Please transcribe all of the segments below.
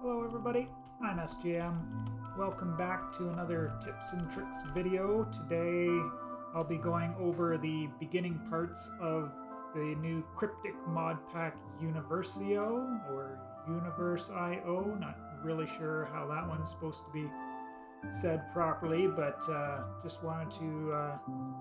Hello everybody, I'm SJM. Welcome back to another tips and tricks video. Today I'll be going over the beginning parts of the new cryptic mod pack Universio, or Universe.io. Not really sure how that one's supposed to be said properly, but just wanted to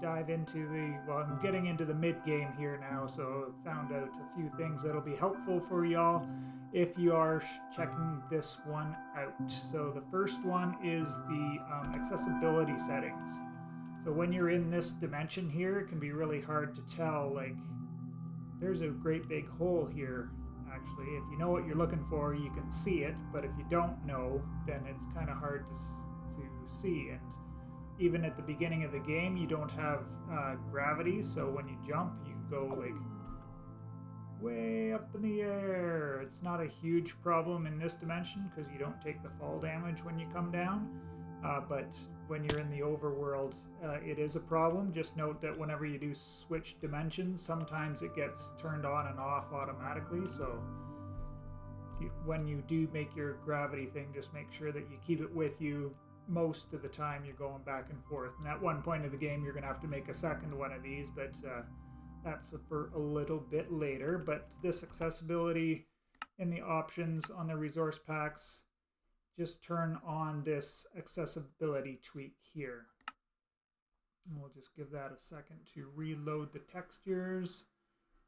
dive into I'm getting into the mid-game here now, so found out a few things that'll be helpful for y'all if you are checking this one out. So the first one is the accessibility settings. So when you're in this dimension here, it can be really hard to tell, like, there's a great big hole here. Actually, if you know what you're looking for, you can see it, but if you don't know, then it's kind of hard to see. And even at the beginning of the game, you don't have gravity, so when you jump, you go like way up in the air. It's not a huge problem in this dimension because you don't take the fall damage when you come down, but when you're in the overworld, it is a problem. Just note that whenever you do switch dimensions, sometimes it gets turned on and off automatically, so when you do make your gravity thing, just make sure that you keep it with you most of the time you're going back and forth. And at one point of the game, you're going to have to make a second one of these, but that's for a little bit later. But this accessibility in the options on the resource packs, just turn on this accessibility tweak here. And we'll just give that a second to reload the textures.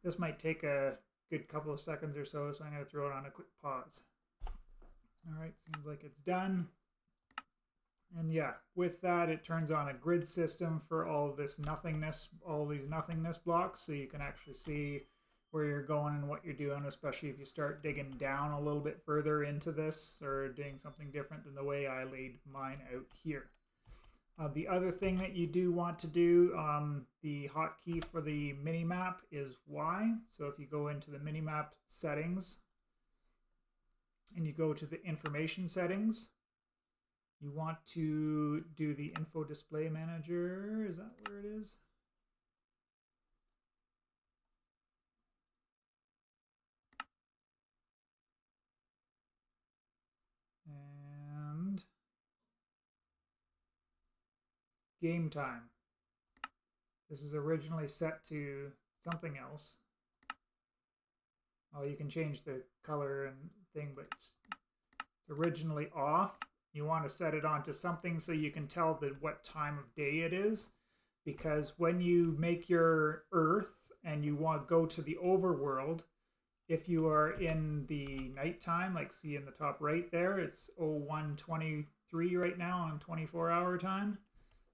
This might take a good couple of seconds or so, so I'm going to throw it on a quick pause. All right, seems like it's done. And yeah, with that, it turns on a grid system for all this nothingness, all these nothingness blocks, so you can actually see where you're going and what you're doing, especially if you start digging down a little bit further into this or doing something different than the way I laid mine out here. The other thing that you do want to do, the hotkey for the minimap is Y. So if you go into the minimap settings and you go to the information settings, you want to do the info display manager. Is that where it is? And game time. This is originally set to something else. Oh, you can change the color and thing, but it's originally off. You want to set it onto something so you can tell what time of day it is, because when you make your Earth and you want to go to the overworld, if you are in the nighttime, like see in the top right there, it's 01:23 right now on 24-hour time.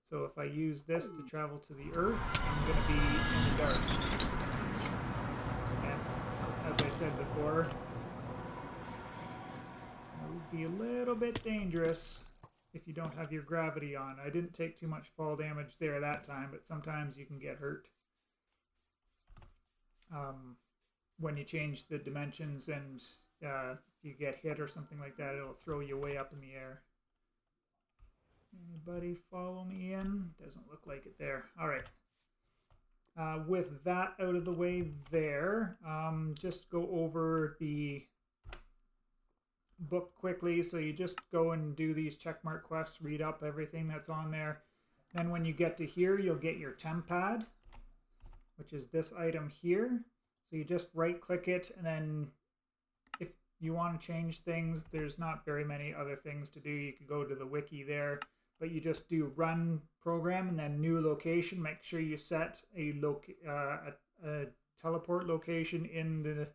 So if I use this to travel to the Earth, I'm going to be in the dark. And as I said before, be a little bit dangerous if you don't have your gravity on. I didn't take too much fall damage there that time, but sometimes you can get hurt when you change the dimensions, and if you get hit or something like that, it'll throw you way up in the air. Anybody follow me in? Doesn't look like it there. All right. With that out of the way there, just go over the book quickly. So you just go and do these checkmark quests, read up everything that's on there. Then when you get to here, you'll get your temp pad, which is this item here. So you just right click it, and then if you want to change things, there's not very many other things to do. You could go to the wiki there, but you just do run program and then new location. Make sure you set a teleport location in the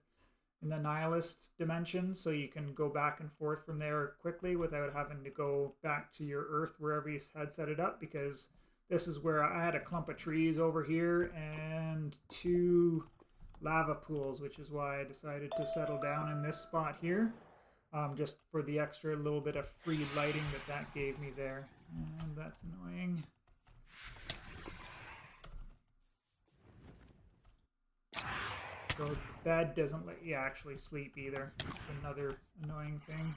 nihilist dimension, so you can go back and forth from there quickly without having to go back to your Earth wherever you had set it up, because this is where I had a clump of trees over here and 2 lava pools, which is why I decided to settle down in this spot here, just for the extra little bit of free lighting that gave me there. And that's annoying. So the bed doesn't let you actually sleep either. That's another annoying thing.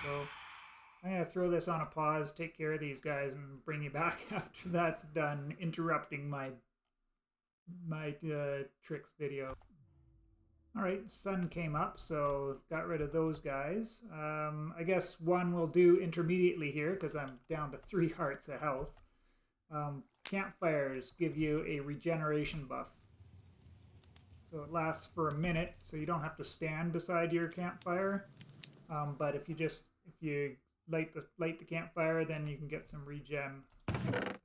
So I'm going to throw this on a pause, take care of these guys, and bring you back after that's done, interrupting my tricks video. All right, sun came up, so got rid of those guys. I guess one will do intermediately here because I'm down to 3 hearts of health. Campfires give you a regeneration buff. So it lasts for a minute, so you don't have to stand beside your campfire. But if you light the campfire, then you can get some regen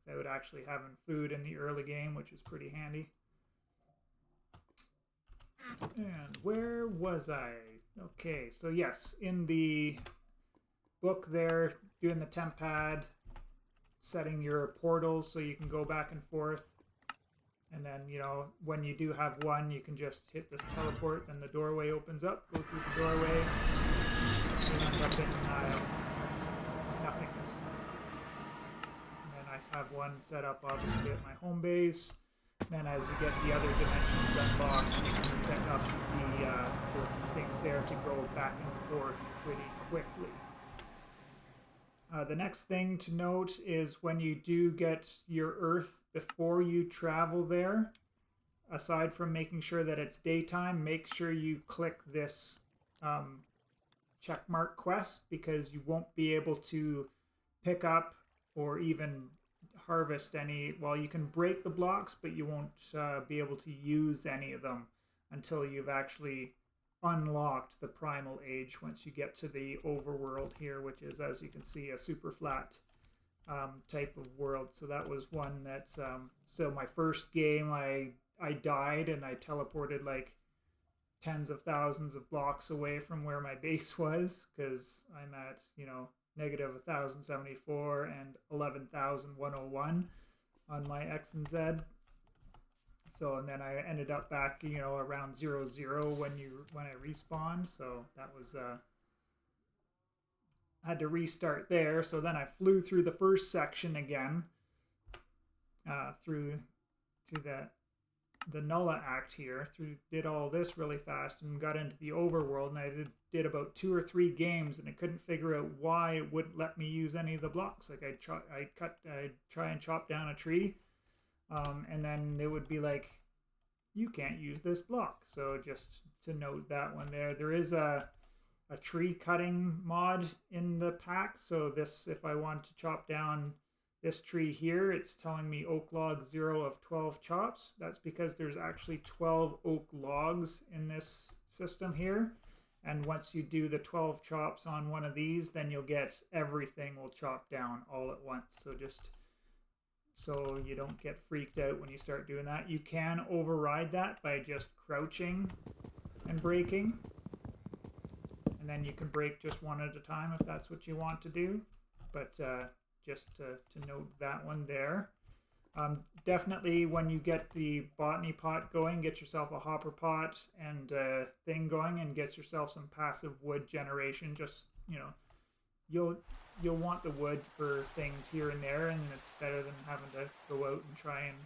without actually having food in the early game, which is pretty handy. And where was I? Okay, so yes, in the book there, doing the temp pad, setting your portals so you can go back and forth. And then, you know, when you do have one, you can just hit this teleport, then the doorway opens up, go through the doorway, and end up in nothingness. And then I have one set up, obviously, at my home base. Then as you get the other dimensions unlocked, you can set up the things there to go back and forth pretty quickly. The next thing to note is when you do get your Earth before you travel there, aside from making sure that it's daytime, make sure you click this checkmark quest, because you won't be able to pick up or even harvest any. Well, you can break the blocks, but you won't be able to use any of them until you've actually unlocked the primal age once you get to the overworld here, which is, as you can see, a super flat type of world. So that was one that so my first game I died and I teleported like tens of thousands of blocks away from where my base was, because I'm at, you know, negative 1074 and 11,101 on my X and Z. So, and then I ended up back, you know, around 00 when I respawned. So that was I had to restart there. So then I flew through the first section again, through the Nulla Act here, did all this really fast and got into the overworld, and I did about 2 or 3 games, and I couldn't figure out why it wouldn't let me use any of the blocks. Like I'd try and chop down a tree, and then it would be like, you can't use this block. So just to note that one there is a tree cutting mod in the pack. So this, if I want to chop down this tree here, it's telling me oak log 0 of 12 chops. That's because there's actually 12 oak logs in this system here. And once you do the 12 chops on one of these, then you'll get everything will chop down all at once. So just so you don't get freaked out when you start doing that. You can override that by just crouching and breaking. And then you can break just one at a time if that's what you want to do. But just to note that one there. Definitely when you get the botany pot going, get yourself a hopper pot and thing going, and get yourself some passive wood generation. Just, you know, you'll want the wood for things here and there, and it's better than having to go out and try and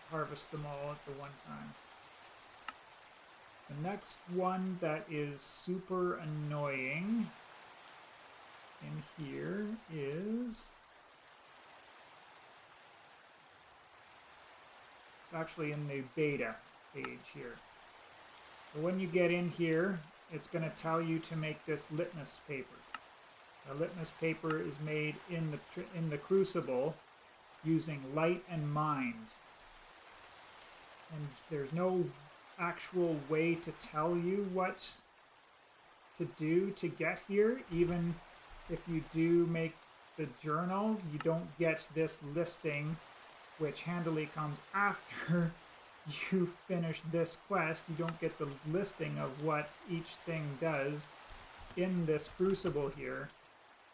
harvest them all at the one time. The next one that is super annoying in here is actually in the beta page here. So when you get in here, it's going to tell you to make this litmus paper. The litmus paper is made in the crucible using light and mind. And there's no actual way to tell you what to do to get here. Even if you do make the journal, you don't get this listing, which handily comes after you finish this quest. You don't get the listing of what each thing does in this crucible here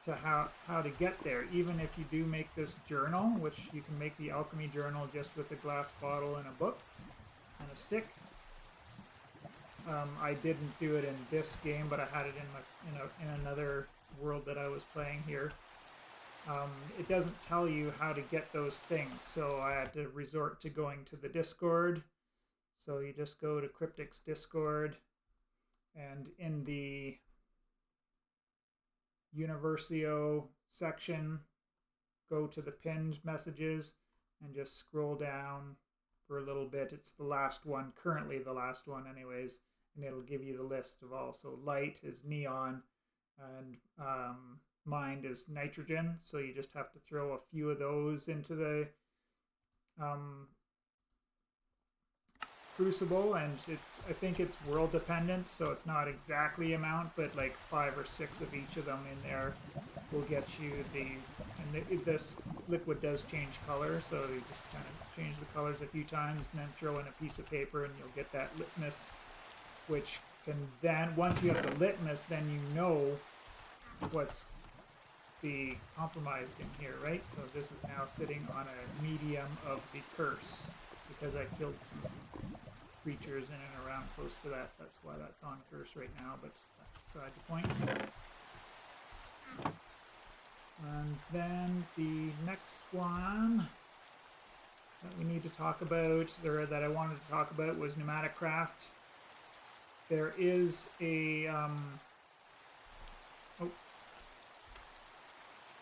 to how to get there. Even if you do make this journal, which you can make the alchemy journal just with a glass bottle and a book and a stick. I didn't do it in this game, but I had it in another world that I was playing here. It doesn't tell you how to get those things, so I had to resort to going to the Discord. So you just go to Cryptic's Discord, and in the Universio section, go to the pinned messages and just scroll down for a little bit. It's the last one, currently the last one anyways, and it'll give you the list of all. So light is neon, and mind is nitrogen. So you just have to throw a few of those into the crucible, and I think it's world dependent, so it's not exactly amount, but like 5 or 6 of each of them in there will get you this liquid does change color, so you just kind of change the colors a few times and then throw in a piece of paper and you'll get that litmus, which can then, once you have the litmus, then you know what's the compromised in here, right? So this is now sitting on a medium of the curse because I killed some creatures in and around close to that. That's why that's on curse right now, but that's beside the point. And then the next one that we need to talk about, or that I wanted to talk about, was pneumatic craft. There is a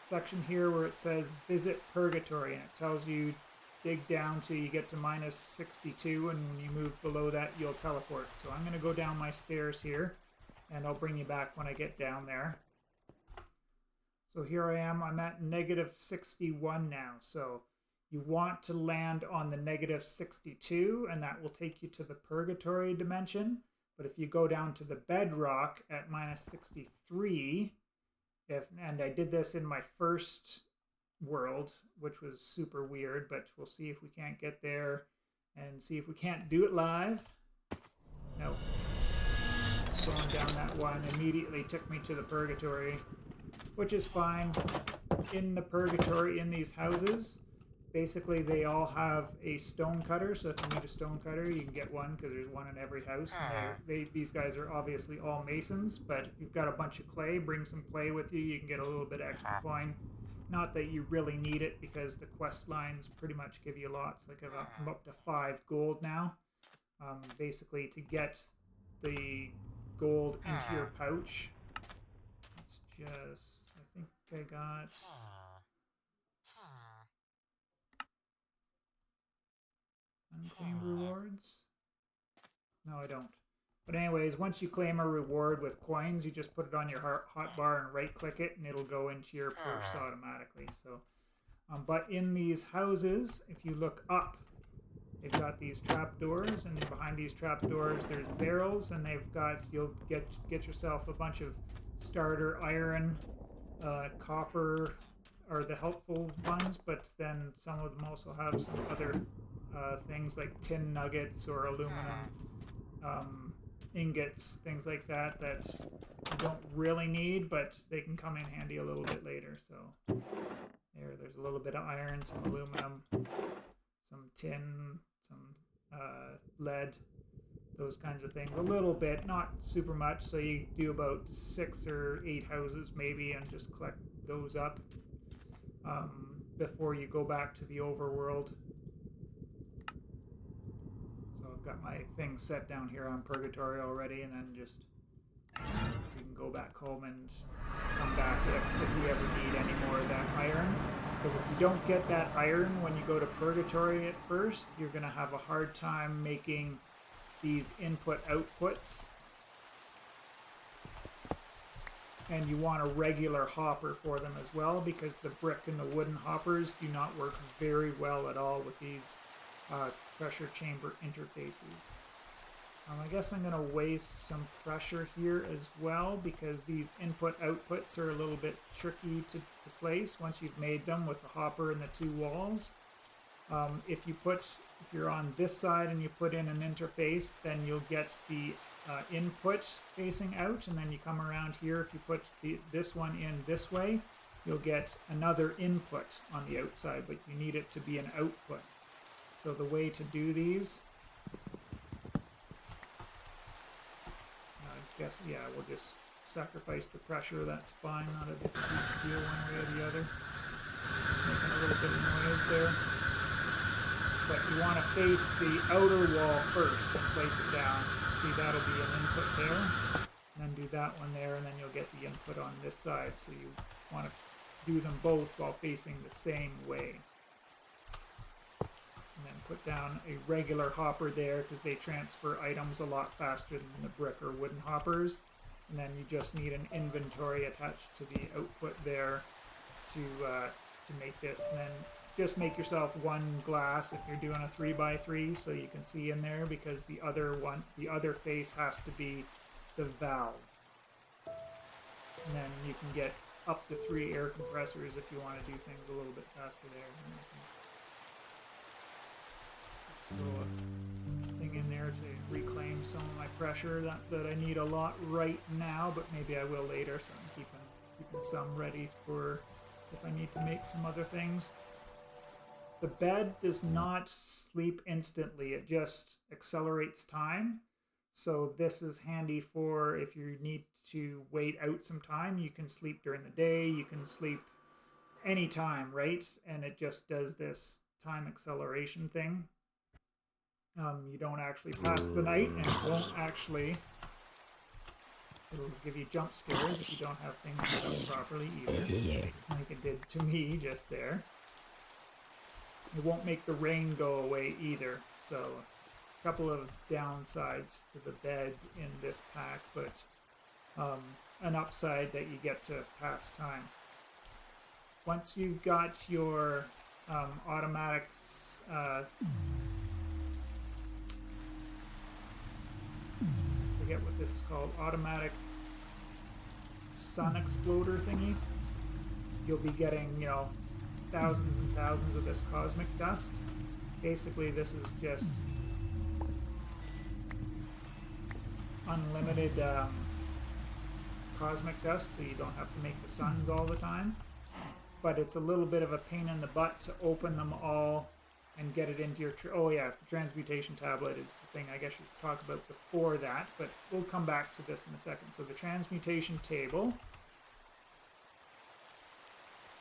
section here where it says visit Purgatory, and it tells you dig down till you get to minus 62, and when you move below that you'll teleport. So I'm going to go down my stairs here and I'll bring you back when I get down there. So here I am, I'm at negative 61 now. So you want to land on the negative 62 and that will take you to the Purgatory dimension. But if you go down to the bedrock at minus 63, and I did this in my first world, which was super weird, but we'll see if we can't get there and see if we can't do it live. No. Going down that one immediately took me to the Purgatory, which is fine. In the Purgatory, in these houses, basically they all have a stone cutter, so if you need a stone cutter you can get one because there's one in every house. And these guys are obviously all masons, but if you've got a bunch of clay, bring some clay with you, you can get a little bit extra coin. Not that you really need it because the quest lines pretty much give you lots. Like I'm up to 5 gold now. Basically to get the gold into your pouch. It's just, I think I got... unclaimed rewards? No, I don't. But anyways, once you claim a reward with coins, you just put it on your hotbar and right-click it, and it'll go into your purse automatically. So, but in these houses, if you look up, they've got these trapdoors, and behind these trapdoors, there's barrels, and they've got, you'll get yourself a bunch of starter iron, copper are the helpful ones, but then some of them also have some other things like tin nuggets or aluminum ingots, things like that you don't really need, but they can come in handy a little bit later. So there's a little bit of iron, some aluminum, some tin, some lead, those kinds of things. A little bit, not super much, so you do about 6 or 8 houses maybe and just collect those up before you go back to the overworld. Got my thing set down here on Purgatory already, and then just you can go back home and come back if you ever need any more of that iron. Because if you don't get that iron when you go to Purgatory at first, you're going to have a hard time making these input-outputs. And you want a regular hopper for them as well, because the brick and the wooden hoppers do not work very well at all with these pressure chamber interfaces. I guess I'm going to waste some pressure here as well because these input outputs are a little bit tricky to place once you've made them with the hopper and the 2 walls. If you're on this side and you put in an interface, then you'll get the input facing out, and then you come around here. If you put this one in this way, you'll get another input on the outside, but you need it to be an output. So the way to do these, I guess, yeah, we'll just sacrifice the pressure. That's fine, not a big deal one way or the other. Just making a little bit of noise there. But you want to face the outer wall first and place it down. See, that'll be an input there. And then do that one there, and then you'll get the input on this side. So you want to do them both while facing the same way. and then put down a regular hopper there because they transfer items a lot faster than the brick or wooden hoppers. And then you just need an inventory attached to the output there to make this. And then just make yourself one glass if you're doing a 3x3 so you can see in there, because the other face has to be the valve. And then you can get up to 3 air compressors if you want to do things a little bit faster there. Throw a thing in there to reclaim some of my pressure that I need a lot right now, but maybe I will later, so I'm keeping some ready for if I need to make some other things. The bed does not sleep instantly, it just accelerates time. So this is handy for if you need to wait out some time. You can sleep during the day, you can sleep anytime, right? And it just does this time acceleration thing. You don't actually pass the night, and it won't actually... It'll give you jump scares if you don't have things set up properly either, like it did to me just there. It won't make the rain go away either, so a couple of downsides to the bed in this pack, but an upside that you get to pass time. Once you've got your automatic I forget what this is called, automatic sun exploder thingy, you'll be getting, you know, thousands and thousands of this cosmic dust. Basically, this is just unlimited cosmic dust, so you don't have to make the suns all the time. But it's a little bit of a pain in the butt to open them all and get it into your... oh yeah, the transmutation tablet is the thing I guess you should talk about before that, but we'll come back to this in a second. So the transmutation table...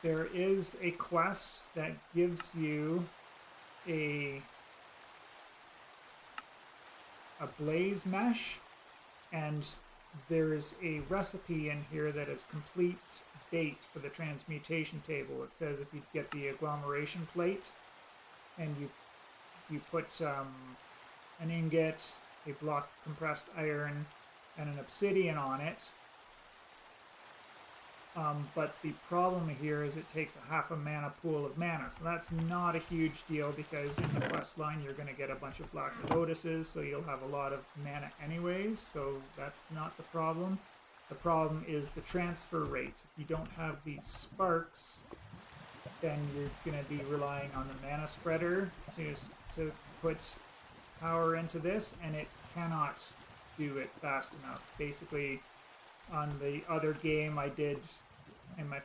there is a quest that gives you a blaze mesh, and there's a recipe in here that is complete bait for the transmutation table. It says if you get the agglomeration plate and you put an ingot, a block of compressed iron, and an obsidian on it. But the problem here is it takes a half a mana pool of mana. So that's not a huge deal, because in the quest line you're going to get a bunch of black lotuses, so you'll have a lot of mana anyways, so that's not the problem. The problem is the transfer rate. If you don't have the sparks, then you're going to be relying on the mana spreader to put power into this, and it cannot do it fast enough. Basically, on the other game I did, in my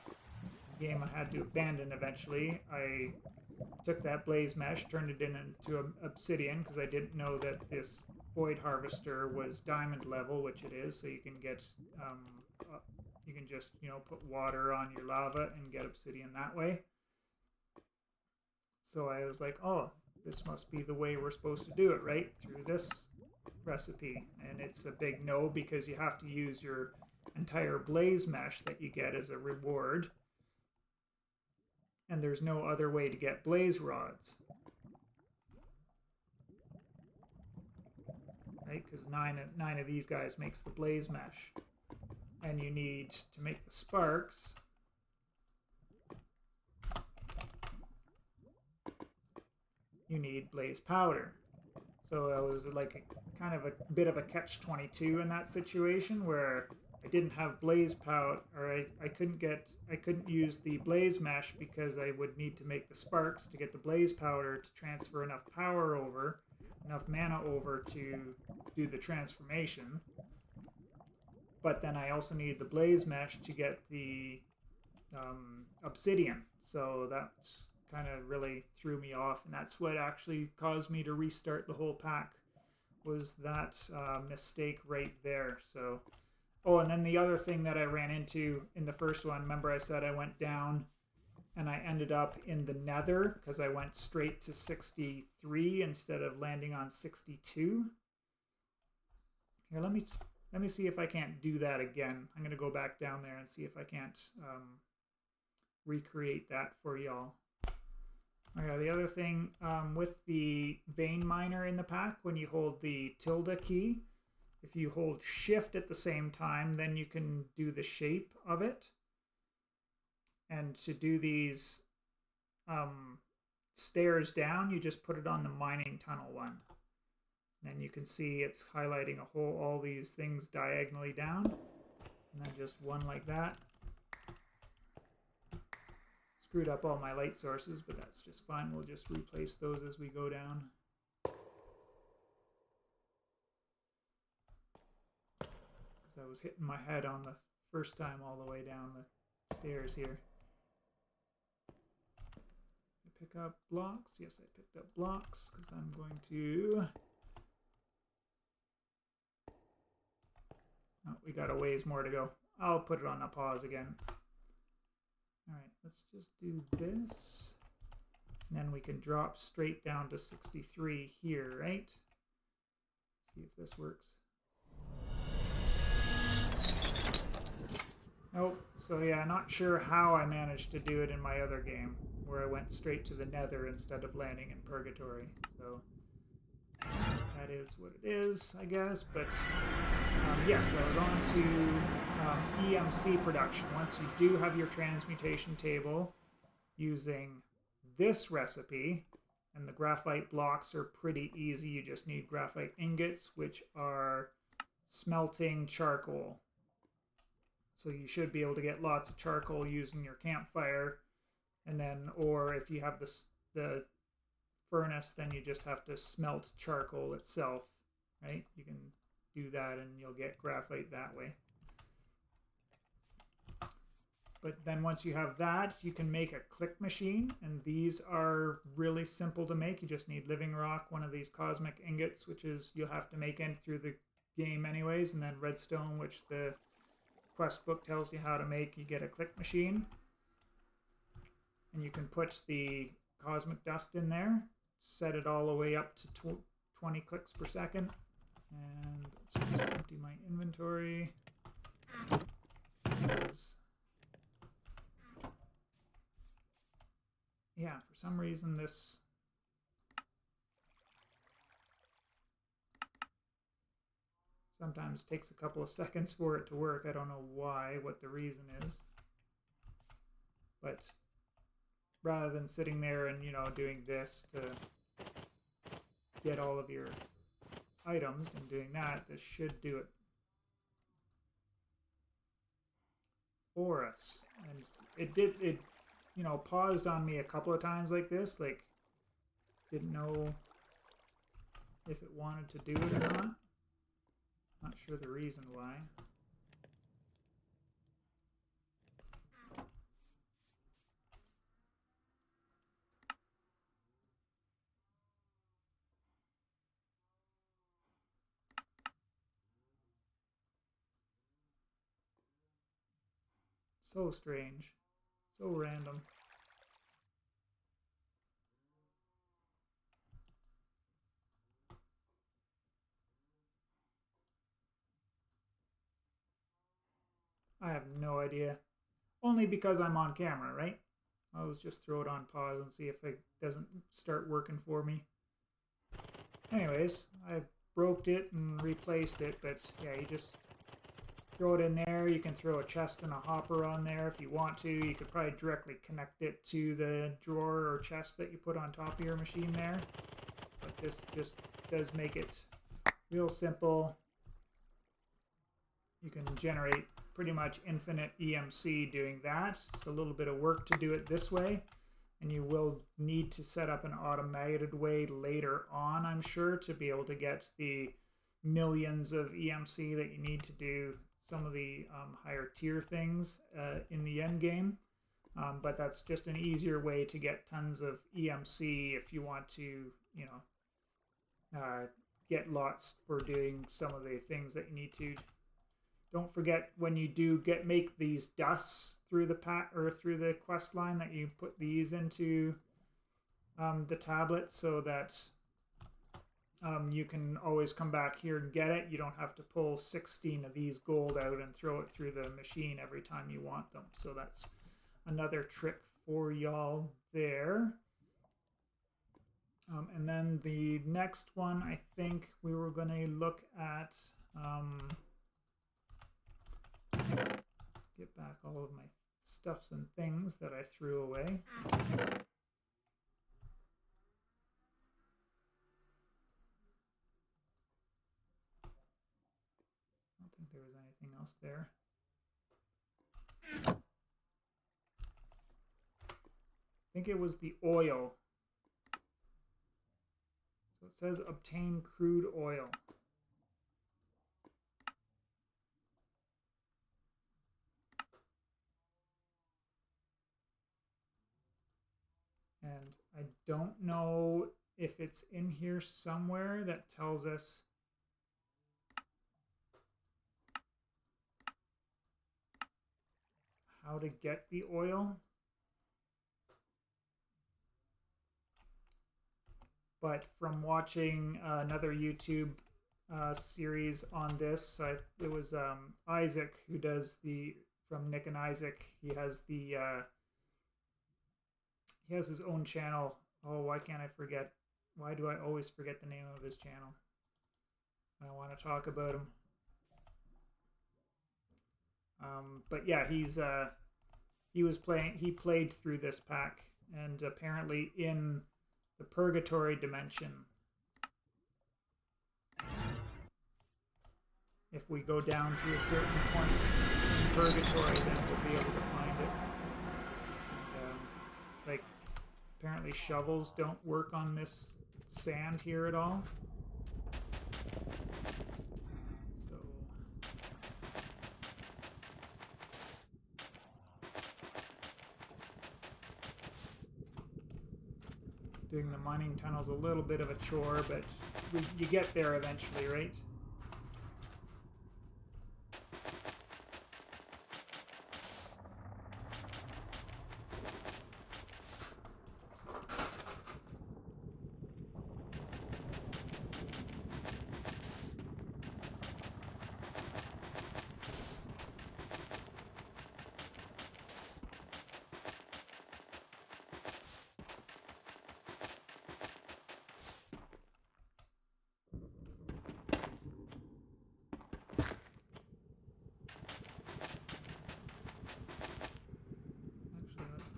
game I had to abandon eventually, I took that blaze mesh, turned it into obsidian, because I didn't know that this void harvester was diamond level, which it is, so you can get you can just, you know, put water on your lava and get obsidian that way. So I was like, oh, this must be the way we're supposed to do it, right? Through this recipe. And it's a big no, because you have to use your entire blaze mesh that you get as a reward. And there's no other way to get blaze rods. Right? Because nine of these guys makes the blaze mesh. And you need to make the sparks. You need blaze powder. So I was like kind of a bit of a catch-22 in that situation, where I didn't have blaze powder, or I couldn't use the blaze mesh because I would need to make the sparks to get the blaze powder to transfer enough power over, enough mana over to do the transformation. But then I also needed the blaze mesh to get the obsidian. So that kind of really threw me off, and that's what actually caused me to restart the whole pack, was that mistake right there. So, oh, and then the other thing that I ran into in the first one, remember I said I went down and I ended up in the nether because I went straight to 63 instead of landing on 62. Here, let me see if I can't do that again. I'm going to go back down there and see if I can't recreate that for y'all. Oh yeah, the other thing with the vein miner in the pack, when you hold the tilde key, if you hold shift at the same time, then you can do the shape of it. And to do these stairs down, you just put it on the mining tunnel one. And then you can see it's highlighting all these things diagonally down. And then just one like that. Screwed up all my light sources, but that's just fine. We'll just replace those as we go down. Because I was hitting my head on the first time all the way down the stairs here. Pick up blocks. Yes, I picked up blocks because I'm going to... Oh, we got a ways more to go. I'll put it on a pause again. Alright, let's just do this. And then we can drop straight down to 63 here, right? See if this works. Nope. So yeah, not sure how I managed to do it in my other game, where I went straight to the Nether instead of landing in Purgatory. So that is what it is, I guess. But yes, I was on to EMC production. Once you do have your transmutation table using this recipe, and the graphite blocks are pretty easy. You just need graphite ingots, which are smelting charcoal. So you should be able to get lots of charcoal using your campfire. And then, or if you have the furnace, then you just have to smelt charcoal itself, right? You can do that and you'll get graphite that way. But then once you have that, you can make a click machine, and these are really simple to make. You just need living rock, one of these cosmic ingots, which is you'll have to make in through the game anyways, and then redstone, which the quest book tells you how to make. You get a click machine, and you can put the cosmic dust in there, set it all the way up to 20 clicks per second, and let's just empty my inventory. Yeah, for some reason this sometimes takes a couple of seconds for it to work. I don't know why, what the reason is. But rather than sitting there and, you know, doing this to get all of your items and doing that, this should do it for us. And it you know, paused on me a couple of times like this, like didn't know if it wanted to do it or not. Not sure the reason why. So strange. So random. I have no idea. Only because I'm on camera, right? I'll just throw it on pause and see if it doesn't start working for me. Anyways, I broke it and replaced it, but yeah, you just throw it in there. You can throw a chest and a hopper on there if you want to. You could probably directly connect it to the drawer or chest that you put on top of your machine there. But this just does make it real simple. You can generate pretty much infinite EMC doing that. It's a little bit of work to do it this way, and you will need to set up an automated way later on, I'm sure, to be able to get the millions of EMC that you need to do some of the higher tier things in the end game. But that's just an easier way to get tons of EMC if you want to, you know, get lots for doing some of the things that you need to. Don't forget when you do make these dusts through the through the quest line that you put these into the tablet so that you can always come back here and get it. You don't have to pull 16 of these gold out and throw it through the machine every time you want them. So that's another trick for y'all there. And then the next one, I think we were going to look at, get back all of my stuffs and things that I threw away. I don't think there was anything else there. I think it was the oil. So it says obtain crude oil. And I don't know if it's in here somewhere that tells us how to get the oil. But from watching another YouTube series on this, it was Isaac who does from Nick and Isaac. He has his own channel. Oh, why can't I forget? Why do I always forget the name of his channel? I want to talk about him. But yeah, he played through this pack, and apparently in the Purgatory dimension, if we go down to a certain point in Purgatory, then we'll be able to find it. Like, apparently shovels don't work on this sand here at all. So doing the mining tunnel's a little bit of a chore, but you get there eventually, right?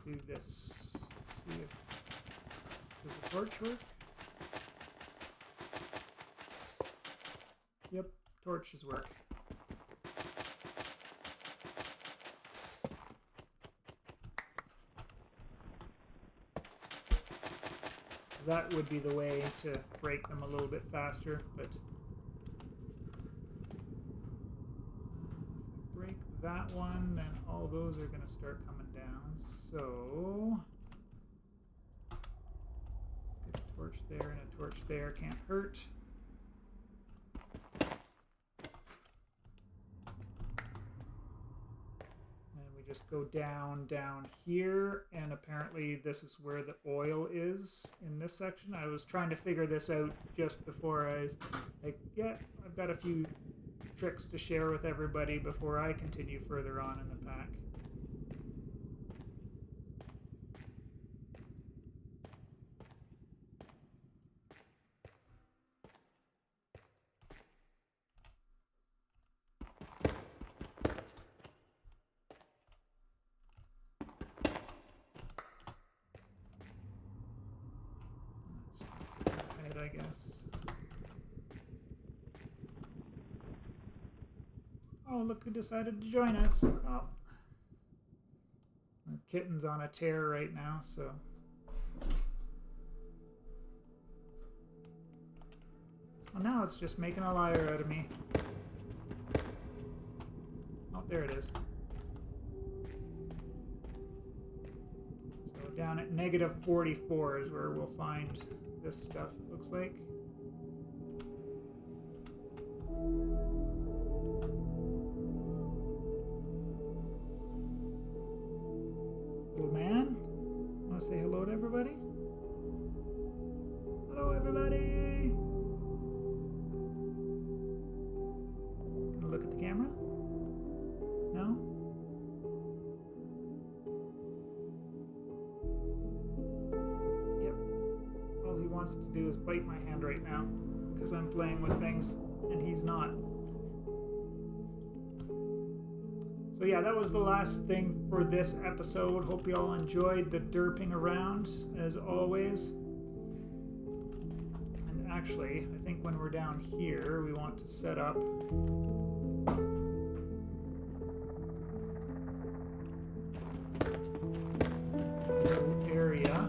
Do this. See if does the torch work? Yep, torches work. That would be the way to break them a little bit faster, but if we break that one, then all those are going to start coming down. So let's get a torch there and a torch there. Can't hurt. And we just go down here, and apparently this is where the oil is in this section. I was trying to figure this out just before I was like, yeah, I've got a few tricks to share with everybody before I continue further on in the pack. I guess. Oh, look who decided to join us. Oh. The kitten's on a tear right now, so. Well, now it's just making a liar out of me. Oh, there it is. So down at -44 is where we'll find this stuff, it looks like. Little man, want to say hello to everybody? Hello, everybody! Gonna look at the camera? No? wants to do is bite my hand right now because I'm playing with things and he's not. So yeah, that was the last thing for this episode. Hope you all enjoyed the derping around as always. And actually, I think when we're down here, we want to set up a little area.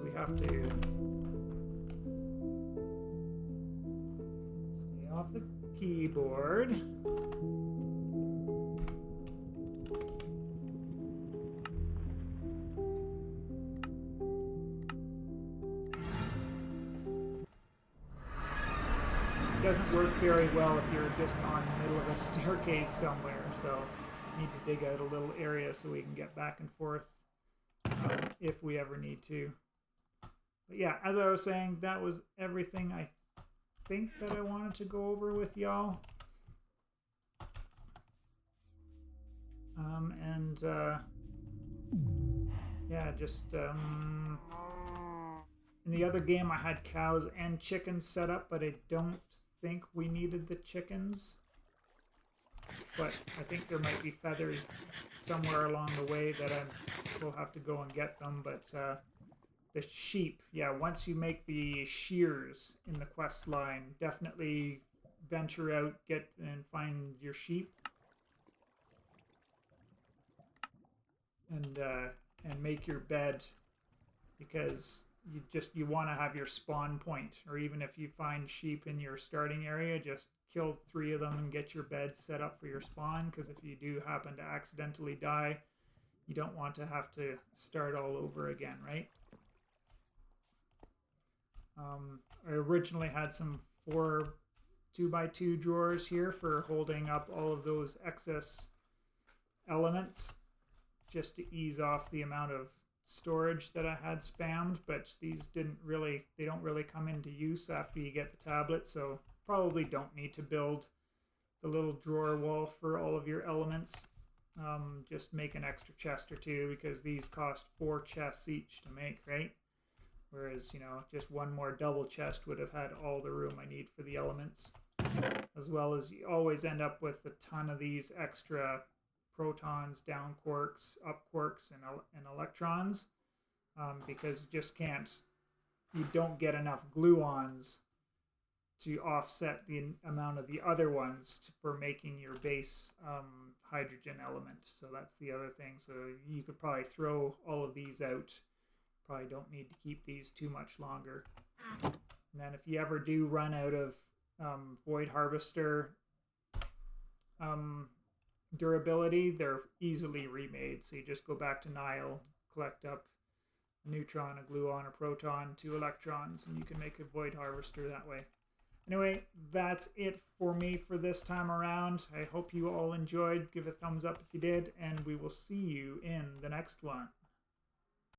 We have to stay off the keyboard. It doesn't work very well if you're just on the middle of a staircase somewhere, so you need to dig out a little area so we can get back and forth if we ever need to. But yeah, as I was saying, that was everything I think that I wanted to go over with y'all. Yeah, just in the other game I had cows and chickens set up, but I don't think we needed the chickens. But I think there might be feathers somewhere along the way that we'll have to go and get them, but the sheep, yeah, once you make the shears in the quest line, definitely venture out, get and find your sheep. And make your bed, because you want to have your spawn point, or even if you find sheep in your starting area, just kill 3 of them and get your bed set up for your spawn, because if you do happen to accidentally die, you don't want to have to start all over again, right? I originally had some 4 2x2 drawers here for holding up all of those excess elements, just to ease off the amount of storage that I had spammed, but these they don't really come into use after you get the tablet, so probably don't need to build the little drawer wall for all of your elements. Just make an extra chest or 2, because these cost 4 chests each to make, right? Whereas, just one more double chest would have had all the room I need for the elements. As well as you always end up with a ton of these extra protons, down quarks, up quarks, and electrons. Because you don't get enough gluons to offset the amount of the other ones for making your base hydrogen element. So that's the other thing. So you could probably throw all of these out. Probably don't need to keep these too much longer. And then if you ever do run out of Void Harvester durability, they're easily remade. So you just go back to Nile, collect up a neutron, a gluon, a proton, 2 electrons, and you can make a Void Harvester that way. Anyway, that's it for me for this time around. I hope you all enjoyed. Give a thumbs up if you did, and we will see you in the next one.